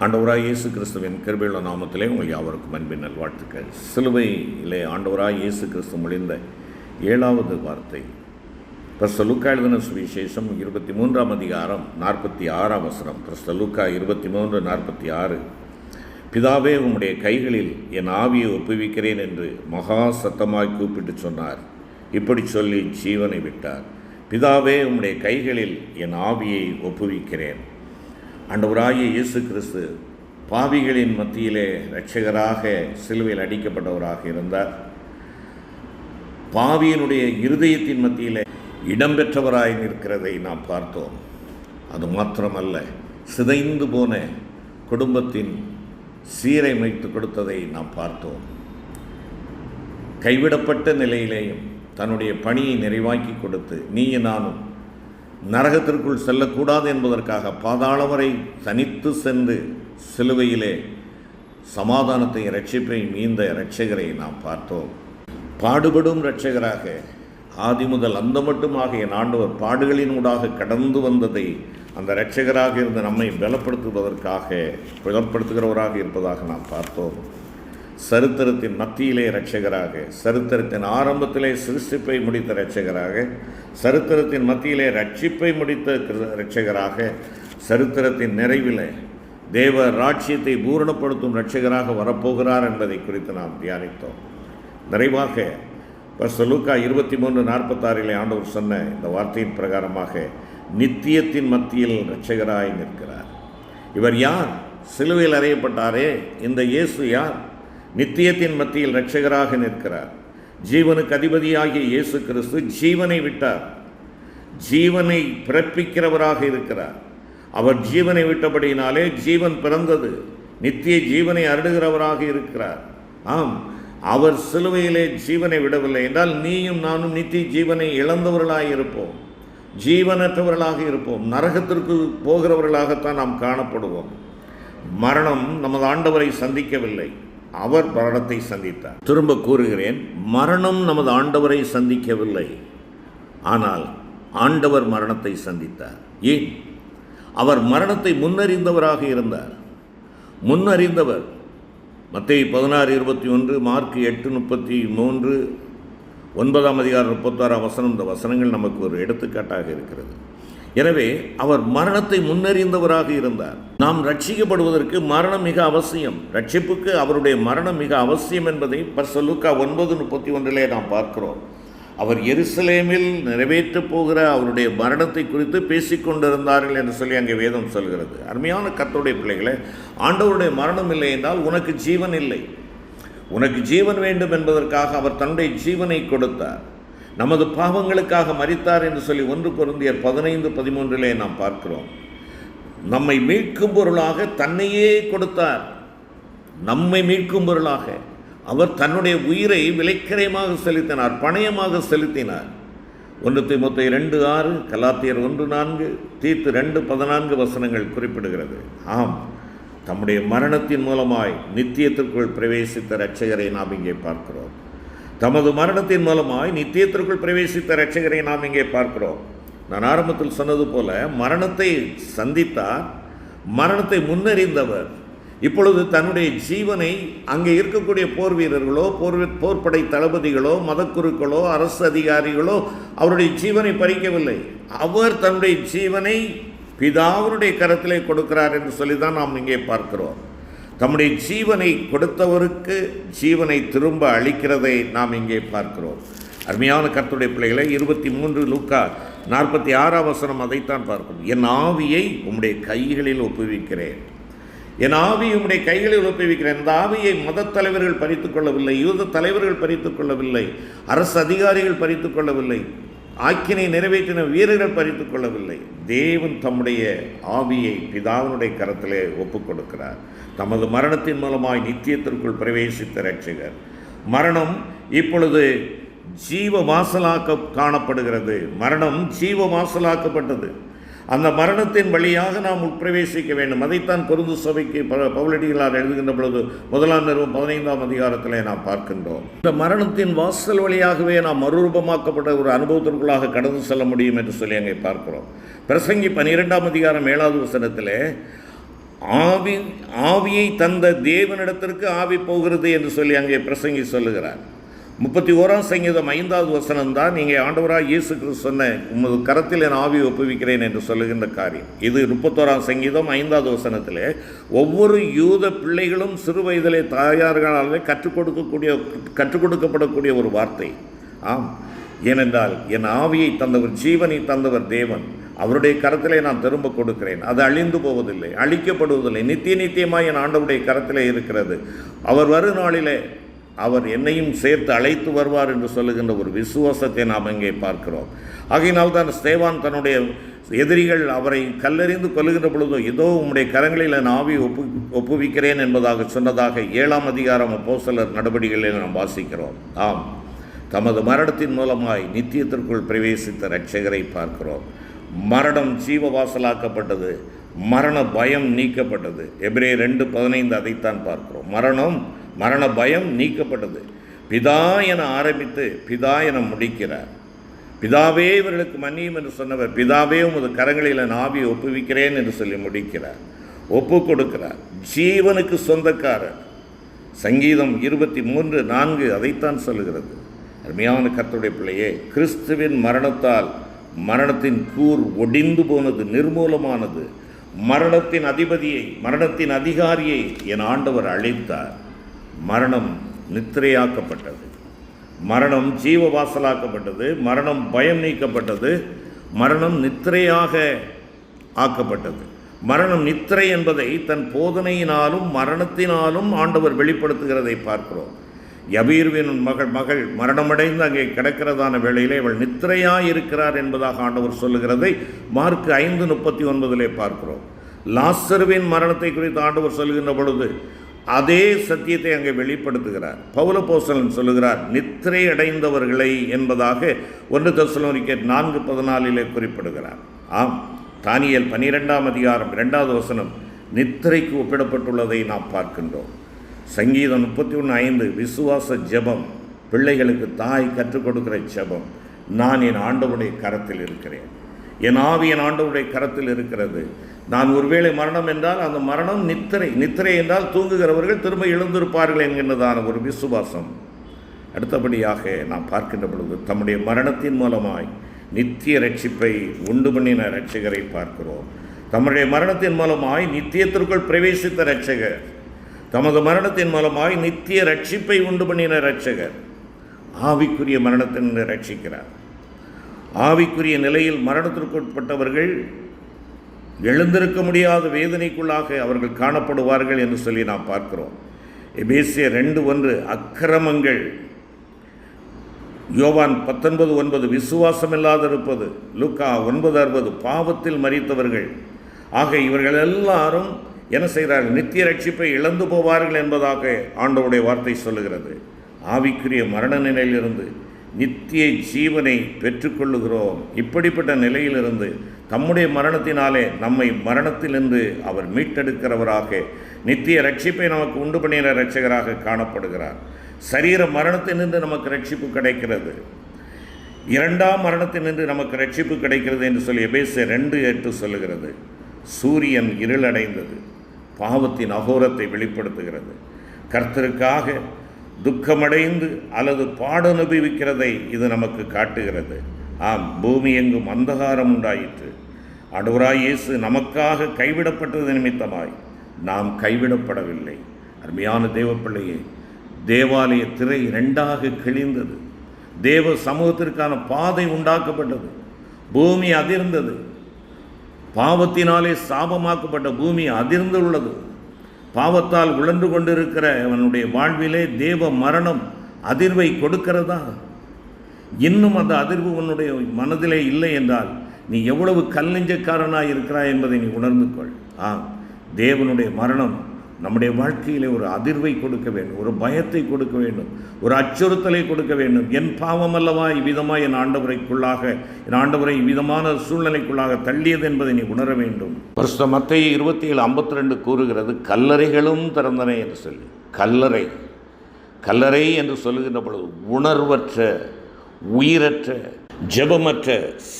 ஆண்டவராய் இயேசு கிறிஸ்துவின் கிருபையுள்ள நாமத்திலே உங்கள் யாவருக்கும் அன்பின் நல்வாழ்த்துக்கள். சிலுவையிலே ஆண்டவராய் இயேசு கிறிஸ்து மொழிந்த 7வது வார்த்தை கிறிஸ்த லூக்கா எழுதின சுவிசேஷம் 23ஆம் அதிகாரம் 46ஆம் வசனம். கிறிஸ்த லூக்கா 23:46. பிதாவே, உம்முடைய கைகளில் என் ஆவியை ஒப்புவிக்கிறேன் என்று மகா சத்தமாய் கூப்பிட்டு சொன்னார். இப்படி சொல்லி ஜீவனை விட்டார். பிதாவே, உம்முடைய கைகளில் என் ஆவியை ஒப்புவிக்கிறேன். ஆண்டவராகிய இயேசு கிறிஸ்து பாவிகளின் மத்தியிலே இரட்சகராக சிலுவையில் அடிக்கப்பட்டவராக இருந்தார். பாவியினுடைய இருதயத்தின் மத்தியிலே இடம்பெற்றவராய் நிற்கிறதை நாம் பார்த்தோம். அது மாத்திரமல்ல, சிதைந்து போன குடும்பத்தின் சீரமைத்து கொடுத்ததை நாம் பார்த்தோம். கைவிடப்பட்ட நிலையிலேயும் தன்னுடைய பணியை நிறைவாக்கி கொடுத்து நீயும் நானும் நரகத்திற்குள் செல்லக்கூடாது என்பதற்காக பாதாளம் வரை தனித்து சென்று சிலுவையிலே சமாதானத்தை இரட்சிப்பை மீந்த இரட்சகரை நாம் பார்த்தோம். பாடுபடும் இரட்சகராக ஆதி முதல் அந்த மட்டுமாக என் ஆண்டவர் பாடுகளினூடாக கடந்து வந்ததை அந்த இரட்சகராக இருந்து நம்மை பலப்படுத்துகிறவராக இருப்பதாக நாம் பார்த்தோம். சரித்திரத்தின் மத்தியிலே இரட்சகராக, சரித்திரத்தின் ஆரம்பத்திலே சிருஷ்டிப்பை முடித்த இரட்சகராக, சரித்திரத்தின் மத்தியிலே ரட்சிப்பை முடித்த இரட்சகராக, சரித்திரத்தின் நிறைவிலே தேவ ராட்சியத்தை பூரணப்படுத்தும் இரட்சகராக வரப்போகிறார் என்பதை குறித்து நாம் தியானித்தோம். நிறைவாக லூக்கா 23:46 ஆண்டவர் சொன்ன இந்த வார்த்தையின் பிரகாரமாக நித்தியத்தின் மத்தியில் இரட்சகராய் நிற்கிறார். இவர் யார்? சிலுவையில் அறையப்பட்டாரே இந்த இயேசு யார்? நித்தியத்தின் மத்தியில் இரட்சகராக நிற்கிறார். ஜீவனுக்கு அதிபதியாகிய இயேசு கிறிஸ்து ஜீவனை விட்டார். ஜீவனை பிறப்பிக்கிறவராக இருக்கிறார். அவர் ஜீவனை விட்டபடியினாலே ஜீவன் பிறந்தது. நித்திய ஜீவனை அருடுகிறவராக இருக்கிறார். ஆம், அவர் சிலுவையிலே ஜீவனை விடவில்லை என்றால் நீயும் நானும் நித்திய ஜீவனை இழந்தவர்களாக இருப்போம், ஜீவனற்றவர்களாக இருப்போம், நரகத்திற்கு போகிறவர்களாகத்தான் நாம் காணப்படுவோம். மரணம் நமது ஆண்டவரை சந்திக்கவில்லை, அவர் மரணத்தை சந்தித்தார். திரும்ப கூறுகிறேன், மரணம் நமது ஆண்டவரை சந்திக்கவில்லை, ஆனால் ஆண்டவர் மரணத்தை சந்தித்தார். ஏன்? அவர் மரணத்தை முன்னறிந்தவராக இருந்தார். முன்னறிந்தவர். மத்தேயு 16:21, மார்க் 8:33, 9ஆம் அதிகாரம் 36ஆம் வசனம். இந்த வசனங்கள் நமக்கு ஒரு எடுத்துக்காட்டாக இருக்கிறது. எனவே அவர் மரணத்தை முன்னறிந்தவராக இருந்தார். நாம் ரட்சிக்கப்படுவதற்கு மரணம் மிக அவசியம். ரட்சிப்புக்கு அவருடைய மரணம் மிக அவசியம் என்பதை லூக்கா 9:31 நாம் பார்க்கிறோம். அவர் எருசலேமில் நிறைவேற்றப் போகிற அவருடைய மரணத்தை குறித்து பேசிக்கொண்டிருந்தார்கள் என்று சொல்லி அங்கே வேதம் சொல்கிறது. அருமையான கர்த்தருடைய பிள்ளைகளே, ஆண்டவருடைய மரணம் இல்லை என்றால் உனக்கு ஜீவன் இல்லை. உனக்கு ஜீவன் வேண்டும் என்பதற்காக அவர் தன்னுடைய ஜீவனை கொடுத்தார். நமது பாவங்களுக்காக மரித்தார் என்று சொல்லி 1 கொரிந்தியர் 15:13 நாம் பார்க்கிறோம். நம்மை மீட்கும் பொருளாக தன்னையே கொடுத்தார். நம்மை மீட்கும் பொருளாக அவர் தன்னுடைய உயிரை விலைக்கிரயமாக செலுத்தினார், பணயமாக செலுத்தினார். 1 தீமோத்தேயு 2:6, கலாத்தியர் 1:4, தீத்து 2:14 வசனங்கள் குறிப்பிடுகிறது. ஆம், தம்முடைய மரணத்தின் மூலமாய் நித்தியத்திற்குள் பிரவேசித்த இரட்சகரை நாம் இங்கே பார்க்கிறோம். தமது மரணத்தின் மூலமாய் நித்தியத்திற்குள் பிரவேசித்த இரட்சகரை நாம் இங்கே பார்க்கிறோம். நான் ஆரம்பத்தில் சொன்னது போல மரணத்தை சந்தித்தார், மரணத்தை முன்னறிந்தவர். இப்பொழுது தன்னுடைய ஜீவனை அங்கே இருக்கக்கூடிய போர் வீரர்களோ, போர்ப்படை தளபதிகளோ, மதக்குருக்களோ, அரசு அதிகாரிகளோ அவருடைய ஜீவனை பறிக்கவில்லை. அவர் தன்னுடைய ஜீவனை பிதாவுடைய கரத்திலே கொடுக்கிறார் என்று சொல்லி தான் நாம் இங்கே பார்க்கிறோம். தம்முடைய ஜீவனை கொடுத்தவருக்கு ஜீவனை திரும்ப அளிக்கிறதை நாம் இங்கே பார்க்கிறோம். அருமையான கர்த்தருடைய பிள்ளைகளை 23 லூக்கா 46ஆம் வசனம் அதைத்தான் பார்க்கிறோம். என் ஆவியை உம்முடைய கைகளில் ஒப்புவிக்கிறேன். என் ஆவியை உம்முடைய கைகளில் ஒப்புவிக்கிறேன். இந்த ஆவியை மத தலைவர்கள் பறித்துக் கொள்ளவில்லை, யூத தலைவர்கள் பறித்துக் கொள்ளவில்லை, அரசு அதிகாரிகள் பறித்துக் கொள்ளவில்லை, ஆக்கினை நிறைவேற்றின வீரர்கள் பறித்துக் கொள்ளவில்லை. தேவன் தம்முடைய ஆவியை பிதாவினுடைய கரத்திலே ஒப்புக் கொடுக்கிறார். தமது மரணத்தின் மூலமாய் நித்தியத்திற்குள் பிரவேசித்த இரட்சகர். மரணம் இப்பொழுது ஜீவ வாசலாக்க காணப்படுகிறது. மரணம் ஜீவ வாசலாக்கப்பட்டது. அந்த மரணத்தின் வழியாக நாம் உட்பிரவேசிக்க வேண்டும். அதைத்தான் கொரிந்து சபைக்கு பவுலடிகளார் எழுதுகின்ற பொழுது 1ஆம் நிருபம் 15ஆம் அதிகாரத்திலே நாம் பார்க்கின்றோம். இந்த மரணத்தின் வாசல் வழியாகவே நாம் மறுரூபமாக்கப்பட்ட ஒரு அனுபவத்திற்குள்ளாக கடந்து செல்ல முடியும் என்று சொல்லி அங்கே பார்க்கிறோம். பிரசங்கி 12ஆம் அதிகாரம் 7வது வசனத்திலே ஆவியை தந்த தேவனிடத்திற்கு ஆவி போகிறது என்று சொல்லி அங்கே பிரசங்கி சொல்லுகிறார். 31 சங்கீதம் 5வது வசனம்தான் நீங்கள் ஆண்டவராக இயேசு கிறிஸ்து சொன்ன உமது கரத்தில் என் ஆவியை ஒப்புவிக்கிறேன் என்று சொல்லுகின்ற காரியம். இது 31 சங்கீதம் 5வது வசனத்தில் ஒவ்வொரு யூத பிள்ளைகளும் சிறு வயதிலே தாயார்களாலே கற்றுக் கொடுக்கப்படக்கூடிய ஒரு வார்த்தை. ஆம், ஏனென்றால் என் ஆவியை தந்தவர், ஜீவனை தந்தவர் தேவன். அவருடைய கரத்திலே நான் திரும்ப கொடுக்கிறேன். அது அழிந்து போவதில்லை, அழிக்கப்படுவதில்லை, நித்தியமாய் என் ஆண்டவருடைய கரத்திலே இருக்கிறது. அவர் வரும் நாளிலே அவர் என்னையும் சேர்த்து அழைத்து வருவார் என்று சொல்லுகின்ற ஒரு விசுவாசத்தை நாம் இங்கே பார்க்கிறோம். ஆகையினால் தான் ஸ்தேவான் தன்னுடைய எதிரிகள் அவரை கல்லெறிந்து கொல்லுகின்ற பொழுதோ, இதோ உம்முடைய கரங்களில் நான் ஆவி ஒப்புவிக்கிறேன் என்பதாக சொன்னதாக 7ஆம் அதிகாரம் அப்போஸ்தலர் நடபடிகளில் நாம் வாசிக்கிறோம். ஆம், தமது மரணத்தின் மூலமாய் நித்தியத்திற்குள் பிரவேசித்த இரட்சகரை பார்க்கிறோம். மரணம் ஜீவவாசலாக்கப்பட்டது, மரண பயம் நீக்கப்பட்டது. எபிரேயர் 2:15 அதைத்தான் பார்க்கிறோம். மரண பயம் நீக்கப்பட்டது. பிதா என ஆரம்பித்து பிதா என முடிக்கிறார். பிதாவே இவர்களுக்கு மன்னியும் என்று சொன்னவர், பிதாவே உமது கரங்களில் நான் ஆவியை ஒப்புவிக்கிறேன் என்று சொல்லி முடிக்கிறார், ஒப்பு கொடுக்கிறார். ஜீவனுக்கு சொந்தக்காரர். சங்கீதம் 23:4 அதைத்தான் சொல்லுகிறது. அருமையான கர்த்தருடைய பிள்ளையே, கிறிஸ்துவின் மரணத்தால் மரணத்தின் கூர் ஒடிந்து போனது, நிர்மூலமானது. மரணத்தின் அதிபதியை, மரணத்தின் அதிகாரியை என் ஆண்டவர் அழைத்தார். மரணம் நித்திரையாக்கப்பட்டது, மரணம் ஜீவவாசலாக்கப்பட்டது, மரணம் பயம் நீக்கப்பட்டது, மரணம் நித்திரையாக ஆக்கப்பட்டது. மரணம் நித்திரை என்பதை தன் போதனையினாலும் மரணத்தினாலும் ஆண்டவர் வெளிப்படுத்துகிறதை பார்க்கிறோம். யபீர்வின் மகள் மரணமடைந்து அங்கே கிடக்கிறதான வேளையிலே இவள் நித்திரையாக இருக்கிறார் என்பதாக ஆண்டவர் சொல்லுகிறதை மார்க் 5:39 பார்க்கிறோம். லாசருவின் மரணத்தை குறித்து ஆண்டவர் சொல்லுகின்ற பொழுது அதே சத்தியத்தை அங்கே வெளிப்படுத்துகிறார். பவுல் அப்போஸ்தலன் சொல்லுகிறார், நித்திரை அடைந்தவர்களை என்பதாக 1 தெசலோனிக்கேயர் 4:14 குறிப்பிடுகிறார். ஆம், தானியேல் 12ஆம் அதிகாரம் 2வது வசனம் நித்திரைக்கு ஒப்பிடப்பட்டுள்ளதை நாம் பார்க்கின்றோம். சங்கீதம் 31:5 விசுவாச ஜெபம், பிள்ளைகளுக்கு தாய் கற்றுக் கொடுக்கிற ஜெபம். நான் என் ஆண்டவருடைய கரத்தில் இருக்கிறேன், என் ஆவி என் ஆண்டவருடைய கரத்தில் இருக்கிறது. நான் ஒருவேளை மரணம் என்றால் அந்த மரணம் நித்திரை என்றால் தூங்குகிறவர்கள் திரும்ப எழுந்திருப்பார்கள் என்கின்றதான ஒரு விசுவாசம். அடுத்தபடியாக நாம் பார்க்கின்ற பொழுது தம்முடைய மரணத்தின் மூலமாய் நித்திய ரட்சிப்பை உண்டு பண்ணின இரட்சகரை பார்க்கிறோம். தம்முடைய மரணத்தின் மூலமாய் நித்தியத்திற்குள் பிரவேசித்த இரட்சகர், தமது மரணத்தின் மூலமாய் நித்திய ரட்சிப்பை உண்டு பண்ணின இரட்சகர். ஆவிக்குரிய மரணத்தின் ரட்சிக்கிறார். ஆவிக்குரிய நிலையில் மரணத்திற்குட்பட்டவர்கள் எழுந்திருக்க முடியாத வேதனைக்குள்ளாக அவர்கள் காணப்படுவார்கள் என்று சொல்லி நாம் பார்க்கிறோம். எபேசியர் 2:1 அக்கிரமங்கள், யோவான் 19:9 விசுவாசம் இல்லாதிருப்பது, லூக்கா 9:60 பாவத்தில் மரித்தவர்கள். ஆக இவர்கள் எல்லாரும் என்ன செய்கிறார்கள்? நித்திய ரட்சிப்பை இழந்து போவார்கள் என்பதாக ஆண்டவருடைய வார்த்தை சொல்லுகிறது. ஆவிக்குரிய மரண நிலையிலிருந்து நித்திய ஜீவனை பெற்றுக்கொள்ளுகிறோம். இப்படிப்பட்ட நிலையிலிருந்து தம்முடைய மரணத்தினாலே நம்மை மரணத்திலிருந்து அவர் மீட்டெடுக்கிறவராக நித்திய ரட்சிப்பை நமக்கு உண்டு பண்ணின இரட்சகராக காணப்படுகிறார். சரீர மரணத்தினின்று நமக்கு ரட்சிப்பு கிடைக்கிறது, 2ஆம் மரணத்தினின்று நமக்கு ரட்சிப்பு கிடைக்கிறது என்று சொல்லி எபேசியர் 2:8 சொல்லுகிறது. சூரியன் இருளடைந்தது, பாவத்தின் அகோரத்தை வெளிப்படுத்துகிறது. கர்த்தருக்காக துக்கமடைந்து அல்லது பாடு அனுபவிக்கிறதை இது நமக்கு காட்டுகிறது. ஆம், பூமி எங்கும் அந்தகாரம் உண்டாயிற்று. ஆண்டவராய் இயேசு நமக்காக கைவிடப்பட்டது நிமித்தமாய் நாம் கைவிடப்படவில்லை. அருமையான தேவப்பிள்ளையே, தேவாலய திரை 2ஆக கிழிந்தது, தேவ சமூகத்திற்கான பாதை உண்டாக்கப்பட்டது, பூமி அதிர்ந்தது. பாவத்தினாலே சாபமாக்கப்பட்ட பூமி அதிர்ந்துள்ளது. பாவத்தால் உழன்று கொண்டிருக்கிற அவனுடைய வாழ்விலே தேவ மரணம் அதிர்வை கொடுக்கிறதா? இன்னும் அந்த அதிர்வு உன்னுடைய மனதிலே இல்லை என்றால் நீ எவ்வளவு கல்லெஞ்சக்காரனாக இருக்கிறாய் என்பதை நீ உணர்ந்து கொள். தேவனுடைய மரணம் நம்முடைய வாழ்க்கையிலே ஒரு அதிர்வை கொடுக்க வேண்டும், ஒரு பயத்தை கொடுக்க வேண்டும், ஒரு அச்சுறுத்தலை கொடுக்க வேண்டும். என் பாவம் அல்லவா இவ்விதமாக என் ஆண்டவரை இவ்விதமான சூழ்நிலைக்குள்ளாக தள்ளியது என்பதை நீ உணர வேண்டும். பரிசுத்த மத்தேயு 27:52 கூறுகிறது, கல்லறைகளும் திறந்தன என்று சொல்லி. கல்லறை என்று சொல்லுகின்ற பொழுது உணர்வற்ற, உயிரற்ற, ஜெபமற்ற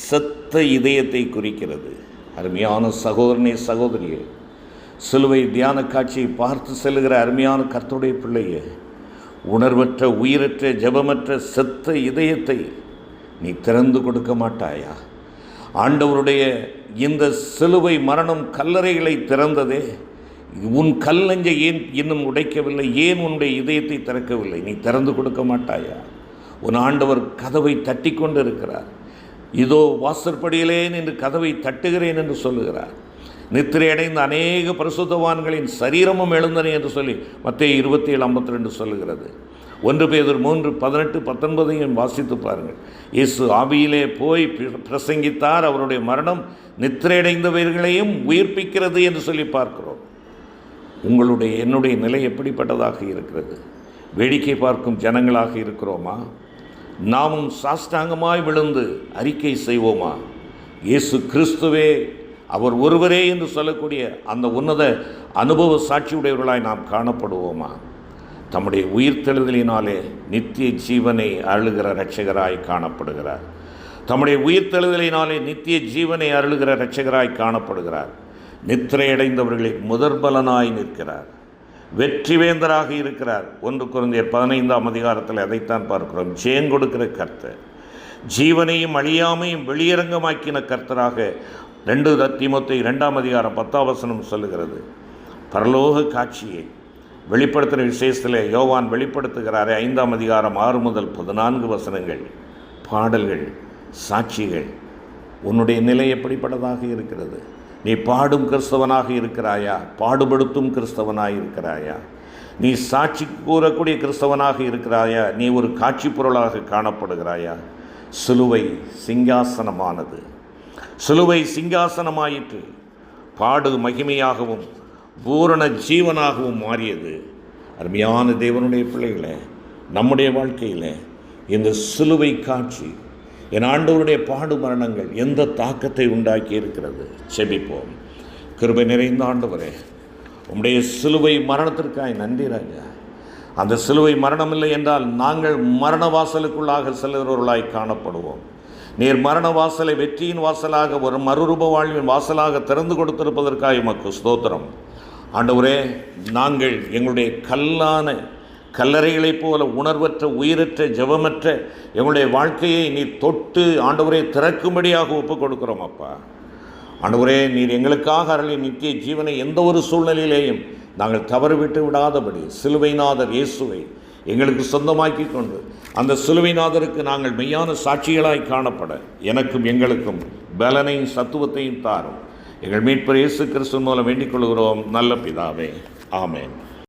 செத்த இதயத்தை குறிக்கிறது. அருமையான சகோதரனே, சகோதரியே, சிலுவை தியான காட்சியை பார்த்து செல்லுகிற அருமையான கர்த்தருடைய பிள்ளையே, உணர்வற்ற, உயிரற்ற, ஜெபமற்ற, செத்த இதயத்தை நீ திறந்து கொடுக்க மாட்டாயா? ஆண்டவருடைய இந்த சிலுவை மரணம் கல்லறைகளை திறந்ததே, உன் கல் நெஞ்சை ஏன் இன்னும் உடைக்கவில்லை? ஏன் உன்னுடைய இதயத்தை திறக்கவில்லை? நீ திறந்து கொடுக்க மாட்டாயா? உன் ஆண்டவர் கதவை தட்டி கொண்டு இருக்கிறார். இதோ வாசற்படியிலே நின்று கதவை தட்டுகிறேன் என்று சொல்லுகிறார். நித்திரை அடைந்த அநேக பரிசுத்தவான்களின் சரீரமும் எழுந்தன என்று சொல்லி மத்தேயு 27:52 சொல்லுகிறது. 1 பேதுரு 3:18-19 வாசித்து பாருங்கள். இயேசு ஆவியிலே போய் பிரசங்கித்தார். அவருடைய மரணம் நித்திரையடைந்தவர்களையும் உயிர்ப்பிக்கிறது என்று சொல்லி பார்க்கிறோம். என்னுடைய நிலை எப்படிப்பட்டதாக இருக்கிறது? வேடிக்கை பார்க்கும் ஜனங்களாக இருக்கிறோமா? நாமும் சாஷ்டாங்கமாய் விழுந்து அறிக்கை செய்வோமா? இயேசு கிறிஸ்துவே அவர் ஒருவரே என்று சொல்லக்கூடிய அந்த உன்னத அனுபவ சாட்சியுடையவர்களாய் நாம் காணப்படுவோமா? தம்முடைய உயிர்த்தெழுதலினாலே நித்திய ஜீவனை அருளுகிற இரட்சகராய் காணப்படுகிறார். தம்முடைய உயிர்த்தெழுதலினாலே நித்திய ஜீவனை அருளுகிற இரட்சகராய் காணப்படுகிறார். நித்திரையடைந்தவர்களில் முதற்பலனாய் நிற்கிறார். வெற்றிவேந்தராக இருக்கிறார். 1 கொரிந்தியர் 15 அதைத்தான் பார்க்கிறோம். ஜெயம் கொடுக்கிற கர்த்தர், ஜீவனையும் அழியாமையும் வெளியரங்கமாக்கின கர்த்தராக 2 தீமோத்தேயு 2:10 சொல்லுகிறது. பரலோக காட்சியை வெளிப்படுத்தின விசேஷத்தில் யோவான் வெளிப்படுத்துகிறாரே 5:6-14 பாடல்கள், சாட்சிகள். உன்னுடைய நிலை எப்படிப்பட்டதாக இருக்கிறது? நீ பாடும் கிறிஸ்தவனாக இருக்கிறாயா? பாடுபடுத்தும் கிறிஸ்தவனாக இருக்கிறாயா? நீ சாட்சி கூறக்கூடிய கிறிஸ்தவனாக இருக்கிறாயா? நீ ஒரு காட்சி பொருளாக காணப்படுகிறாயா? சிலுவை சிங்காசனமானது. சிலுவை சிங்காசனமாயிற்று. பாடு மகிமையாகவும் பூரண ஜீவனாகவும் மாறியது. அருமையான தேவனுடைய பிள்ளைகளே, நம்முடைய வாழ்க்கையில் இந்த சிலுவை காட்சி, என் ஆண்டவருடைய பாடு மரணங்கள் எந்த தாக்கத்தை உண்டாக்கி இருக்கிறது? செபிப்போம். கிருபை நிறைந்த ஆண்டவரே, உம்முடைய சிலுவை மரணத்திற்காய் நன்றி ராஜா. அந்த சிலுவை மரணம் இல்லை என்றால் நாங்கள் மரண வாசலுக்குள்ளாக செல்கிறவர்களாய் காணப்படுவோம். நீர் மரண வாசலை வெற்றியின் வாசலாக, ஒரு மறுரூப வாழ்வின் வாசலாக திறந்து கொடுத்திருப்பதற்காக உமக்கு ஸ்தோத்திரம். ஆண்டவரே, நாங்கள் எங்களுடைய கல்லறைகளைப் போல உணர்வற்ற, உயிரற்ற, ஜெபமற்ற எங்களுடைய வாழ்க்கையை நீர் தொட்டு ஆண்டவரே திறக்கும்படியாக ஒப்புக் கொடுக்கிறோம். அப்பா ஆண்டவரே, நீர் எங்களுக்காக அருளிய நித்திய ஜீவனை எந்த ஒரு சூழ்நிலையிலேயும் நாங்கள் தவறுவிட்டு விடாதபடி சிலுவைநாதர் இயேசுவை எங்களுக்கு சொந்தமாக்கி கொண்டு அந்த சிலுவைநாதருக்கு நாங்கள் மெய்யான சாட்சிகளாய் காணப்பட எனக்கும் எங்களுக்கும் பலனையும் சத்துவத்தையும் தாரும். எங்கள் மீட்பர் இயேசு கிறிஸ்து மூலம் வேண்டிக் கொள்கிறோம் நல்ல பிதாவே. ஆமென்.